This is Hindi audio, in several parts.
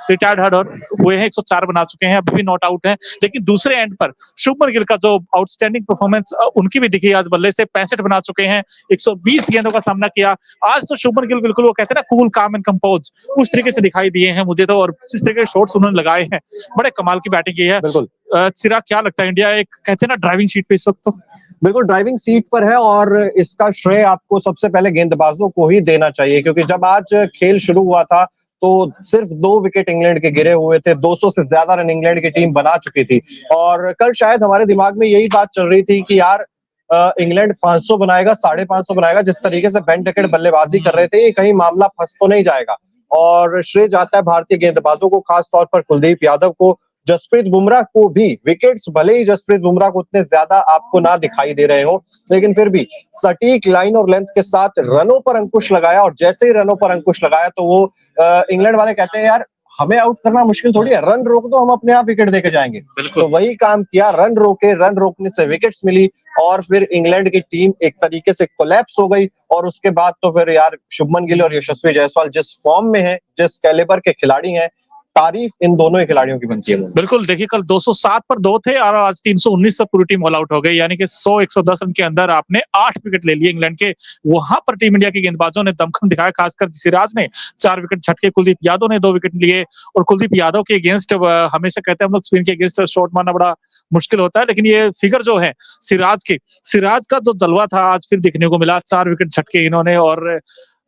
रिटायर्ड हर्डर हुए हैं, 104 बना चुके हैं, अभी भी नॉट आउट हैं। लेकिन दूसरे एंड पर शुभमन गिल का जो आउटस्टैंडिंग परफॉर्मेंस उनकी भी दिखी, आज बल्ले से 65 बना चुके हैं, 120 गेंदों का सामना किया। आज तो शुभमन गिल बिल्कुल वो कहते हैं ना कूल काम एंड कंपोज, उस तरीके से दिखाई दिए हैं मुझे तो, और जिस तरीके के शॉट्स उन्होंने लगाए हैं, बड़े कमाल की बैटिंग की है। बिल्कुल चिराग, क्या लगता है, इंडिया एक कहते हैं ना ड्राइविंग सीट पे इस वक्त? तो बिल्कुल ड्राइविंग सीट पर है और इसका श्रेय आपको सबसे पहले गेंदबाजों को ही देना चाहिए, क्योंकि जब आज खेल शुरू हुआ था तो सिर्फ 2 विकेट इंग्लैंड के गिरे हुए थे, 200 से ज्यादा रन इंग्लैंड की टीम बना चुकी थी। और कल शायद हमारे दिमाग में यही बात चल रही थी कि यार इंग्लैंड 500 बनाएगा, 550 बनाएगा, जिस तरीके से बेन डकेट बल्लेबाजी कर रहे थे, कहीं मामला फंस तो नहीं जाएगा। और श्रेय जाता है भारतीय गेंदबाजों को, खास तौर पर कुलदीप यादव को, जसप्रीत बुमराह को भी। विकेट्स भले ही जसप्रीत बुमराह को उतने ज्यादा आपको ना दिखाई दे रहे हो, लेकिन फिर भी सटीक लाइन और लेंथ के साथ रनों पर अंकुश लगाया, और जैसे ही रनों पर अंकुश लगाया तो वो इंग्लैंड वाले कहते हैं यार हमें आउट करना मुश्किल थोड़ी है, रन रोक दो, हम अपने आप विकेट देके जाएंगे। तो वही काम किया, रन रोके, रन रोकने से विकेट्स मिली और फिर इंग्लैंड की टीम एक तरीके से कोलैप्स हो गई। और उसके बाद तो फिर यार शुभमन गिल और यशस्वी जायसवाल जिस फॉर्म में है, जिस कैलिबर के खिलाड़ी हैं, तारीफ इन दोनों ही खिलाड़ियों की बनती है। बिल्कुल, देखिए कल 207 पर 2 थे और आज 319 पर पूरी टीम ऑल आउट हो गई, यानी कि 100-110 रन के अंदर आपने 8 विकेट ले लिए इंग्लैंड के। वहां पर टीम इंडिया के गेंदबाजों ने दमखम दिखाया, खासकर सिराज ने 4 विकेट झटके, कुलदीप यादव ने 2 विकेट लिए। और कुलदीप यादव के अगेंस्ट हमेशा कहते हैं हम लोग स्पिन के अगेंस्ट शॉट मारना बड़ा मुश्किल होता है, लेकिन ये फिगर जो है सिराज का जो जलवा था आज फिर देखने को मिला, 4 विकेट झटके इन्होंने। और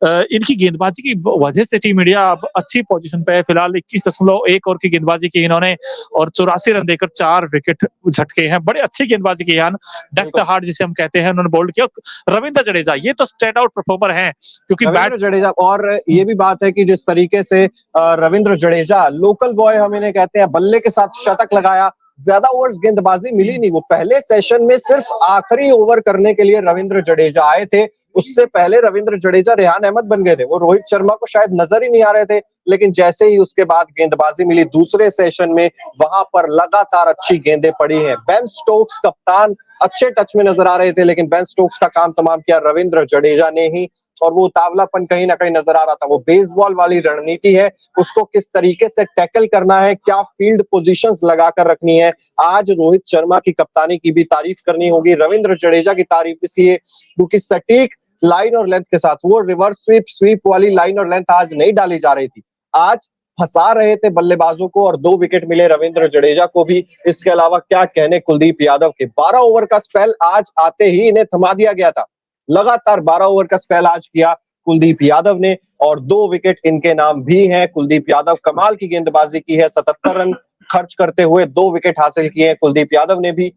इनकी गेंदबाजी की वजह से टीम इंडिया अब अच्छी पोजीशन पे है। फिलहाल 21.1 ओवर की गेंदबाजी की इन्होंने और 84 रन देकर 4 विकेट झटके हैं। बड़े अच्छी गेंदबाजी की है, डेथ हार्ड जिसे हम कहते हैं, उन्होंने बोल्ड किया। रविंद्र जडेजा ये तो स्टैंड आउट परफॉर्मर हैं, क्योंकि रविंद्र जडेजा, और ये भी बात है कि जिस तरीके से रविंद्र जडेजा, लोकल बॉय हम इन्हें कहते हैं, बल्ले के साथ शतक लगाया, ज्यादा ओवर्स गेंदबाजी मिली नहीं। वो पहले सेशन में सिर्फ आखिरी ओवर करने के लिए रविंद्र जडेजा आए थे, उससे पहले रविंद्र जडेजा रेहान अहमद बन गए थे। वो रोहित शर्मा को शायद नजर ही नहीं आ रहे थे, लेकिन जैसे ही उसके बाद गेंदबाजी मिली दूसरे सेशन में, वहां पर लगातार अच्छी गेंदें पड़ी हैं। बेन स्टोक्स कप्तान अच्छे टच में नजर आ रहे थे, लेकिन बेन स्टोक्स का काम तमाम किया रविंद्र जडेजा ने ही, और वो उतावलापन कहीं ना कहीं नजर आ रहा था। वो बेसबॉल वाली रणनीति है, उसको किस तरीके से टैकल करना है, क्या फील्ड पोजीशंस लगाकर रखनी है। आज रोहित शर्मा की कप्तानी की भी तारीफ करनी होगी, रविंद्र जडेजा की तारीफ इसलिए क्योंकि सटीक लाइन और लेंथ के साथ, वो रिवर्स स्वीप वाली लाइन और लेंथ आज नहीं डाली जा रही थी, आज फंसा रहे थे बल्लेबाजों को, और 2 विकेट मिले रविंद्र जडेजा को भी। इसके अलावा क्या कहने कुलदीप यादव के, 12 ओवर का स्पेल आज आते ही इन्हें थमा दिया गया था। लगातार 12 ओवर का स्पेल आज किया कुलदीप यादव ने, और 2 विकेट इनके नाम भी हैं। कुलदीप यादव कमाल की गेंदबाजी की है, 77 रन खर्च करते हुए 2 विकेट हासिल किए हैं कुलदीप यादव ने भी।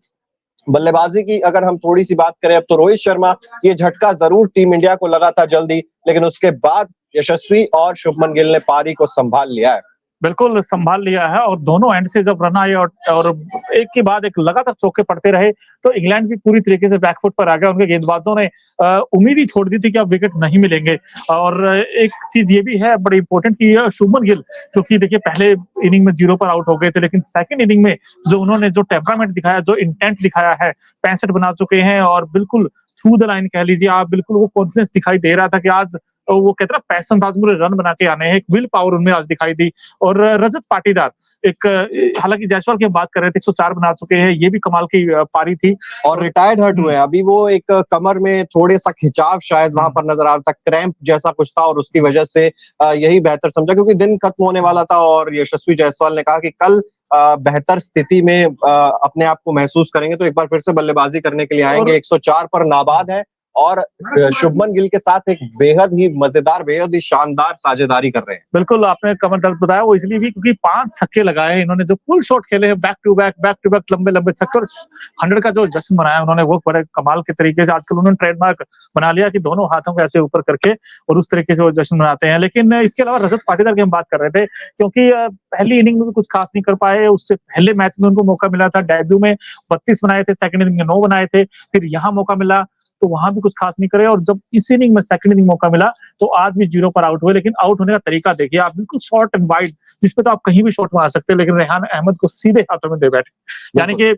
बल्लेबाजी की अगर हम थोड़ी सी बात करें अब, तो रोहित शर्मा, ये झटका जरूर टीम इंडिया को लगा था जल्दी, लेकिन उसके बाद यशस्वी और शुभमन गिल ने पारी को संभाल लिया है। बिल्कुल संभाल लिया है, और दोनों एंड से जब रन आए और एक के बाद एक लगातार चौके पड़ते रहे, तो इंग्लैंड भी पूरी तरीके से बैकफुट पर आ गया। उनके गेंदबाजों ने उम्मीद ही छोड़ दी थी कि अब विकेट नहीं मिलेंगे। और एक चीज ये भी है बड़ी इंपॉर्टेंट की शुभमन गिल, क्योंकि देखिए पहले इनिंग में 0 पर आउट हो गए थे, लेकिन सेकंड इनिंग में जो उन्होंने जो टेम्परामेंट दिखाया, जो इंटेंट दिखाया है, 65 बना चुके हैं और बिल्कुल थ्रू द लाइन कह लीजिए आप, बिल्कुल वो कॉन्फिडेंस दिखाई दे रहा था कि आज वो कहते हैं पैशन था, मुझे रन बना के आने हैं, एक विल पावर उनमें आज दिखाई दी। और रजत पाटीदार, एक हालांकि जायसवाल की हम बात कर रहे थे, 104 बना चुके हैं, ये भी कमाल की पारी थी। और रिटायर्ड हर्ट हुए, अभी वो एक कमर में थोड़े सा खिंचाव शायद वहां पर नजर आ रहा था, क्रैम्प जैसा कुछ था, और उसकी वजह से यही बेहतर समझा, क्योंकि दिन खत्म होने वाला था। और यशस्वी जायसवाल ने कहा कि कल बेहतर स्थिति में अपने आप को महसूस करेंगे, तो एक बार फिर से बल्लेबाजी करने के लिए आएंगे। 104 पर नाबाद है, और शुभमन गिल के साथ एक बेहद ही मजेदार, बेहद ही शानदार साझेदारी कर रहे हैं। बिल्कुल, आपने कमर दर्द बताया, वो इसलिए भी क्योंकि 5 छक्के लगाए हैं इन्होंने, जो फुल शॉट खेले हैं, बैक टू बैक लंबे लंबे छक्के, और 100 का जो जश्न बनाया उन्होंने, वो बड़े कमाल के तरीके से आजकल उन्होंने ट्रेडमार्क बना लिया कि दोनों हाथों को ऐसे ऊपर करके और उस तरीके से वो जश्न मनाते हैं। लेकिन इसके अलावा रजत पाटीदार की हम बात कर रहे थे, क्योंकि पहली इनिंग में भी कुछ खास नहीं कर पाए, उससे पहले मैच में उनको मौका मिला था, डेब्यू में 32 बनाए थे, सेकंड इनिंग में 9 बनाए थे, फिर यहाँ मौका मिला तो वहां भी कुछ खास नहीं करे, और जब इस इनिंग में सेकंड इनिंग मौका मिला तो आज भी 0 पर आउट हुए। लेकिन आउट होने का तरीका देखिए आप, बिल्कुल शॉर्ट एंड वाइड, जिसपे तो आप कहीं भी शॉट मार सकते हैं, लेकिन रेहान अहमद को सीधे हाथों में दे बैठे। यानी कि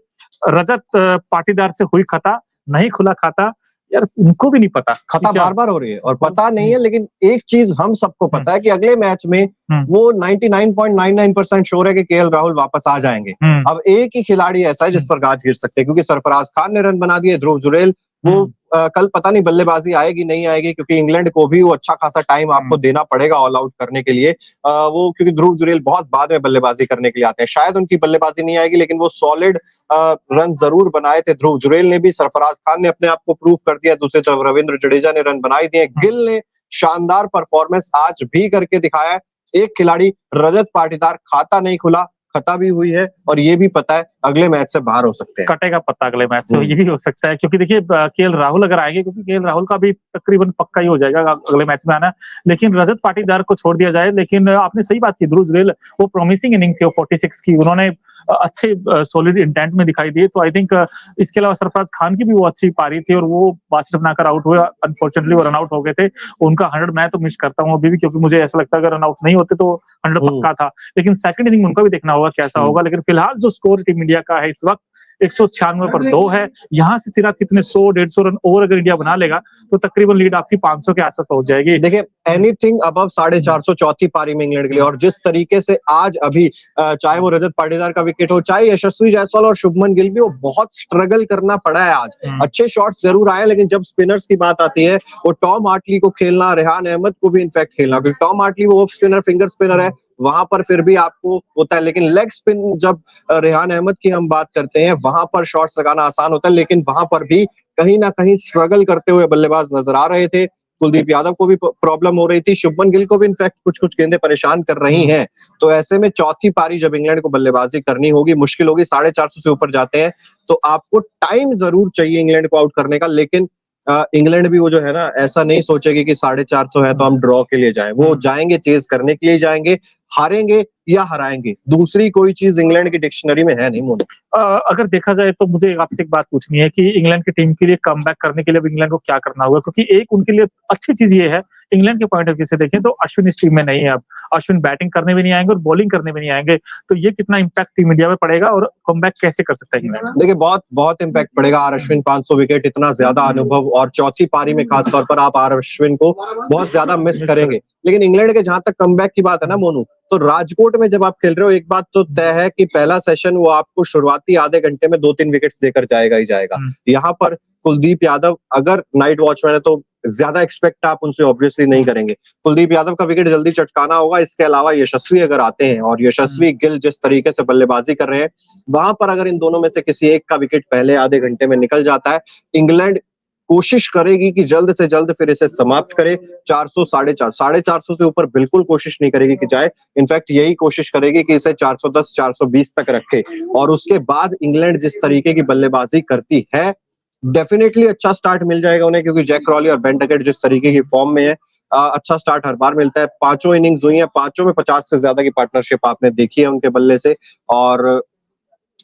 रजत पाटीदार से हुई खता, नहीं खुला खाता, यार उनको भी नहीं पता खता कि क्या बार बार हो रही है और पता नहीं है, लेकिन एक चीज हम सबको पता है कि अगले मैच में हम्म। वो 99.99% श्योर है कि केएल राहुल वापस आ जाएंगे। अब एक ही खिलाड़ी ऐसा है जिस पर गाज गिर सकते हैं, क्योंकि सरफराज खान ने रन बना दिए, ध्रुव जुरैल वो कल पता नहीं बल्लेबाजी आएगी नहीं आएगी, क्योंकि इंग्लैंड को भी वो अच्छा खासा टाइम आपको देना पड़ेगा ऑल आउट करने के लिए। वो क्योंकि ध्रुव जुरैल बहुत बाद में बल्लेबाजी करने के लिए आते हैं, शायद उनकी बल्लेबाजी नहीं आएगी, लेकिन वो सॉलिड रन जरूर बनाए थे। ध्रुव जुरैल ने भी, सरफराज खान ने अपने आप को प्रूव कर दिया, दूसरी तरफ रविंद्र जडेजा ने रन बनाई दिए, गिल ने शानदार परफॉर्मेंस आज भी करके दिखाया। एक खिलाड़ी रजत पाटीदार खाता नहीं खुला, खता भी हुई है और ये भी पता है अगले मैच से बाहर हो सकते हैं। कटेगा पत्ता अगले मैच से, ये भी हो सकता है, क्योंकि देखिए केएल राहुल अगर आएंगे, क्योंकि केएल राहुल का भी तकरीबन पक्का ही हो जाएगा अगले मैच में आना, लेकिन रजत पाटीदार को छोड़ दिया जाए। लेकिन आपने सही बात की, ध्रुव जुरैल वो प्रॉमिसिंग इनिंग थी 46 की, उन्होंने अच्छे सॉलिड इंटेंट में दिखाई दिए। तो आई थिंक इसके अलावा सरफराज खान की भी वो अच्छी पारी थी और वो बास्केट बनाकर आउट हुए, अनफॉर्चुनेटली वो रन आउट हो गए थे। उनका 100 मैं तो मिस करता हूँ अभी भी, क्योंकि मुझे ऐसा लगता है अगर रन आउट नहीं होते तो 100 पक्का था। लेकिन सेकंड इनिंग उनका भी देखना होगा कैसा होगा। लेकिन फिलहाल जो स्कोर टीम इंडिया का है इस वक्त 196 पर 2 है। यहाँ से सिर्फ कितने 100-150 रन और अगर इंडिया बना लेगा तो तकरीबन लीड आपकी 500 के आसपास पहुंच जाएगी। देखिए एनीथिंग अबव 450 चौथी पारी में इंग्लैंड के लिए, और जिस तरीके से आज अभी चाहे वो रजत पाटीदार का विकेट हो, चाहे यशस्वी जायसवाल और शुभमन गिल भी, वो बहुत स्ट्रगल करना पड़ा है आज। अच्छे शॉट्स जरूर आए, लेकिन जब स्पिनर्स की बात आती है, वो टॉम हार्टली को खेलना, रेहान अहमद को भी इनफैक्ट खेलना, क्योंकि टॉम हार्टली वो ऑफ स्पिनर, फिंगर स्पिनर है, वहां पर फिर भी आपको होता है। लेकिन लेग स्पिन जब रेहान अहमद की हम बात करते हैं, वहां पर शॉट्स लगाना आसान होता है, लेकिन वहां पर भी कहीं ना कहीं स्ट्रगल करते हुए बल्लेबाज नजर आ रहे थे। कुलदीप यादव को भी प्रॉब्लम हो रही थी, शुभमन गिल को भी इनफैक्ट कुछ कुछ गेंदें परेशान कर रही हैं। तो ऐसे में चौथी पारी जब इंग्लैंड को बल्लेबाजी करनी होगी, मुश्किल होगी, 450 से ऊपर जाते हैं तो आपको टाइम जरूर चाहिए इंग्लैंड को आउट करने का। लेकिन इंग्लैंड भी वो जो है ना, ऐसा नहीं सोचेगी कि 450 है तो हम ड्रॉ के लिए जाएं, वो जाएंगे चेज करने के लिए जाएंगे, हारेंगे या हराएंगे, दूसरी कोई चीज इंग्लैंड की डिक्शनरी में है नहीं। मोनू, अगर देखा जाए तो मुझे आपसे एक बात पूछनी है कि इंग्लैंड की टीम के लिए कमबैक करने के लिए अब इंग्लैंड को क्या करना होगा, क्योंकि एक उनके लिए अच्छी चीज ये है, इंग्लैंड के पॉइंट ऑफ व्यू से देखें तो अश्विन इस टीम में नहीं है। अब अश्विन बैटिंग करने भी नहीं आएंगे और बॉलिंग करने भी नहीं आएंगे, तो ये कितना इंपैक्ट टीम इंडिया में पड़ेगा और कमबैक कैसे कर सकता है इंग्लैंड? देखिए बहुत बहुत इंपैक्ट पड़ेगा। आर अश्विन 500 विकेट, इतना ज्यादा अनुभव, और चौथी पारी में खासतौर पर आप आर अश्विन को बहुत ज्यादा मिस करेंगे। लेकिन इंग्लैंड के जहां तक कमबैक की बात है ना मोनू, तो राजकोट में जब आप खेल रहे हो, एक बात तो तय है कि पहला सेशन वो आपको शुरुआती आधे घंटे में 2-3 विकेट्स देकर जाएगा ही जाएगा। यहाँ पर कुलदीप यादव अगर नाइट वॉचमैन है तो ज्यादा एक्सपेक्ट आप उनसे ऑब्वियसली नहीं करेंगे। कुलदीप यादव का विकेट जल्दी चटकाना होगा। इसके अलावा यशस्वी अगर आते हैं, और यशस्वी गिल जिस तरीके से बल्लेबाजी कर रहे हैं, वहां पर अगर इन दोनों में से किसी एक का विकेट पहले आधे घंटे में निकल जाता है, इंग्लैंड कोशिश करेगी कि जल्द से जल्द फिर इसे समाप्त करे। 400, 450 से ऊपर बिल्कुल कोशिश नहीं करेगी कि जाए, इनफैक्ट यही कोशिश करेगी कि इसे 410, 420 तक रखे। और उसके बाद इंग्लैंड जिस तरीके की बल्लेबाजी करती है, डेफिनेटली अच्छा स्टार्ट मिल जाएगा उन्हें, क्योंकि जैक क्रॉली और बेन डकेट जिस तरीके की फॉर्म में है, अच्छा स्टार्ट हर बार मिलता है। 5 इनिंग्स हुई है, 5 में 50 से ज्यादा की पार्टनरशिप आपने देखी है उनके बल्ले से, और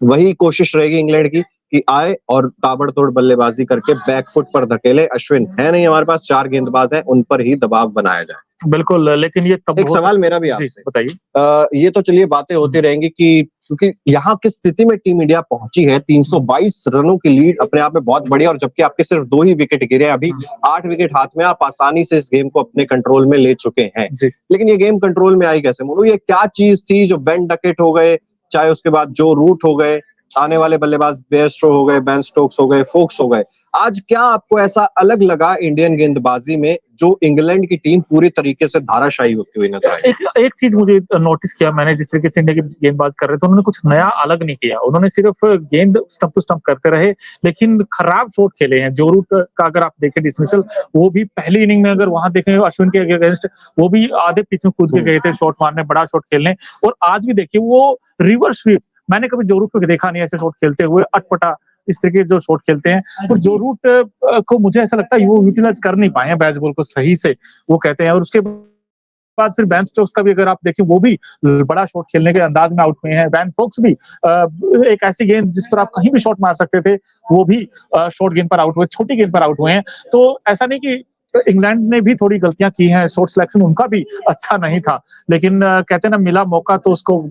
वही कोशिश रहेगी इंग्लैंड की कि आए और ताबड़तोड़ बल्लेबाजी करके बैकफुट पर धकेले। अश्विन है नहीं हमारे पास, 4 गेंदबाज हैं, उन पर ही दबाव बनाया जाए। बिल्कुल, लेकिन ये तब एक सवाल मेरा भी आपसे, बताइए। ये तो चलिए बातें होती रहेंगी कि क्योंकि यहाँ किस स्थिति में टीम इंडिया पहुंची है, 322 रनों की लीड अपने आप में बहुत बढ़िया, और जबकि आपके सिर्फ 2 ही विकेट गिरे, अभी 8 विकेट हाथ में, आप आसानी से इस गेम को अपने कंट्रोल में ले चुके हैं। लेकिन ये गेम कंट्रोल में आई कैसे मोनू? ये क्या चीज थी जो बेन डकेट हो गए, चाहे उसके बाद जो रूट हो गए, आने वाले बल्लेबाज बेयरस्टो हो गए, बेन स्टोक्स हो गए, फोक्स हो गए, आज क्या आपको ऐसा अलग लगा इंडियन गेंदबाजी में जो इंग्लैंड की टीम पूरी तरीके से धाराशायी होती हुई नजर आई? एक चीज मुझे नोटिस किया मैंने, जिस तरीके से इंडिया के गेंदबाज कर रहे थे, उन्होंने कुछ नया अलग नहीं किया। उन्होंने सिर्फ गेंद स्टंप टू स्टंप करते रहे, लेकिन खराब शॉट खेले हैं। जो रूट का अगर आप देखें डिसमिसल, वो भी पहली इनिंग में अगर वहां देखें अश्विन के अगेंस्ट, वो भी आधे पिच में कूद के गए थे शॉट मारने, बड़ा शॉट खेलने। और आज भी देखिए वो रिवर्स स्वीप, मैंने कभी जो रूट को देखा नहीं ऐसे शॉट खेलते हुए, अटपटा इस तरीके जो शॉट खेलते हैं। तो जो रूट को मुझे ऐसा लगता है वो यूटिलाइज कर नहीं पाए हैं बैच बॉल को सही से, वो कहते हैं। और उसके बाद फिर बेन स्टोक्स का भी अगर आप देखें, वो भी बड़ा शॉट खेलने के अंदाज में आउट हुए हैं। बेन फोक्स भी एक ऐसी गेंद जिस पर आप कहीं भी शॉट मार सकते थे, वो भी शॉर्ट गेंद पर आउट हुए, छोटी गेंद पर आउट हुए हैं। तो ऐसा नहीं कि इंग्लैंड ने भी थोड़ी गलतियां की हैं, शॉट सिलेक्शन उनका भी अच्छा नहीं था, लेकिन कहते हैं ना, मिला मौका तो उसको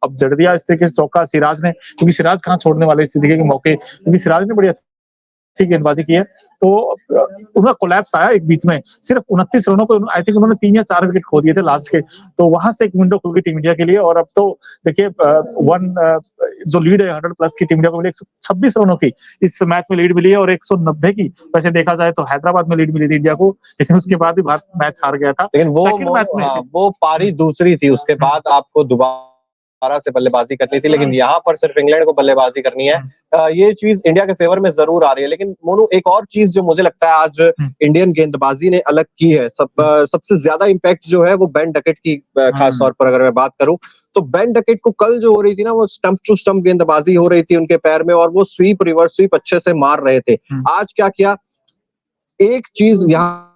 अब जड़ दिया इस तरीके से चौका सिराज ने, क्योंकि सिराज कहाँ छोड़ने वाले इस तरीके के मौके, क्योंकि सिराज ने बड़ी अच्छी गेंदबाजी की है, तो उनका कोलैप्स आया एक बीच में, सिर्फ 29 रनों को आई थिंक उन्होंने 3 या 4 विकेट खो दिए थे लास्ट के, तो वहां से एक विंडो खुल गई टीम इंडिया के लिए। और अब तो देखिए जो लीड है 100 प्लस की टीम इंडिया को मिली, 126 रनों की इस मैच में लीड मिली है, और 190 की वैसे देखा जाए तो हैदराबाद में लीड मिली थी इंडिया को, लेकिन उसके बाद भी भारत मैच हार गया था। लेकिन सेकंड मैच में वो पारी दूसरी थी, उसके बाद आपको दोबारा से बल्लेबाजी करनी थी, लेकिन यहाँ पर सिर्फ इंग्लैंड को बल्लेबाजी करनी है। ये चीज इंडिया के फेवर में जरूर आ रही है। लेकिन मोनू, एक और चीज जो मुझे लगता है आज इंडियन गेंदबाजी ने अलग की है, सबसे ज्यादा इम्पैक्ट जो है वो बेन डकेट की, खास तौर पर अगर मैं बात करूं तो बेन डकेट को कल जो हो रही थी ना, वो स्टंप टू स्टंप गेंदबाजी हो रही थी उनके पैर में, और वो स्वीप, रिवर्स स्वीप अच्छे से मार रहे थे। आज क्या किया, एक चीज यहाँ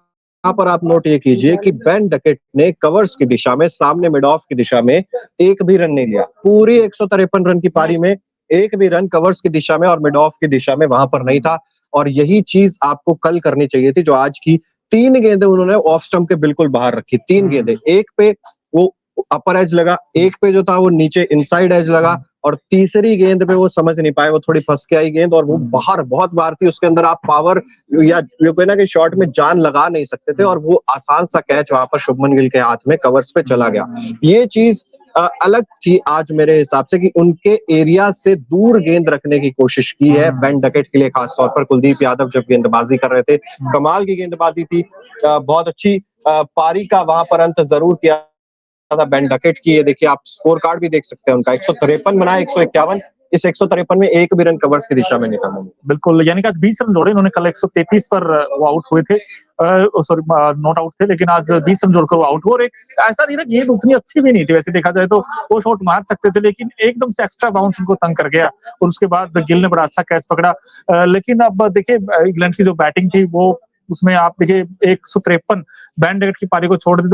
पर आप नोट ये कीजिए कि बेन डकेट ने कवर्स की दिशा में, सामने मिड ऑफ की दिशा में एक भी रन नहीं लिया। पूरी 153 रन की पारी में एक भी रन कवर्स की दिशा में और मिड ऑफ की दिशा में वहां पर नहीं था, और यही चीज आपको कल करनी चाहिए थी, जो आज की 3 गेंदें उन्होंने ऑफ स्टंप के बिल्कुल बाहर रखी। 3 गेंदें, एक पे वो अपर एज लगा, एक पे जो था वो नीचे इनसाइड एज लगा, और तीसरी गेंद पे वो समझ नहीं पाए, वो थोड़ी फंस के आई गेंद, और वो बाहर बहुत बार थी, उसके अंदर आप पावर या ये कहना कि शॉट में जान लगा नहीं सकते थे, और वो आसान सा कैच वहां पर शुभमन गिल के हाथ में कवर्स पे चला गया। ये चीज अलग थी आज मेरे हिसाब से, कि उनके एरिया से दूर गेंद रखने की कोशिश की है बेन डकेट के लिए, खासतौर पर कुलदीप यादव जब गेंदबाजी कर रहे थे। कमाल की गेंदबाजी थी, बहुत अच्छी पारी का वहां पर अंत जरूर किया था बेन डकेट की। ये देखिए, आप स्कोर कार्ड भी देख सकते हैं उनका, 153 बनाया, 151, इस 153 में एक भी रन कवर्स की दिशा में नहीं था। बिल्कुल, यानी कि आज 20 रन जोड़े इन्होंने, कल 133 पर वो आउट हुए थे, सॉरी नॉट आउट थे, लेकिन आज 20 रन जोड़कर वो आउट हुए। और एक ऐसा नहीं था, गेंद उतनी अच्छी भी नहीं थी वैसे देखा जाए तो, वो शॉट मार सकते थे, लेकिन एकदम से एक्स्ट्रा बाउंस उनको तंग कर गया, और उसके बाद गिल ने बड़ा अच्छा कैच पकड़ा। लेकिन अब देखिए इंग्लैंड की जो बैटिंग थी, वो उसमें आप देखिए 153 बेन डकेट की पारी को छोड़ दी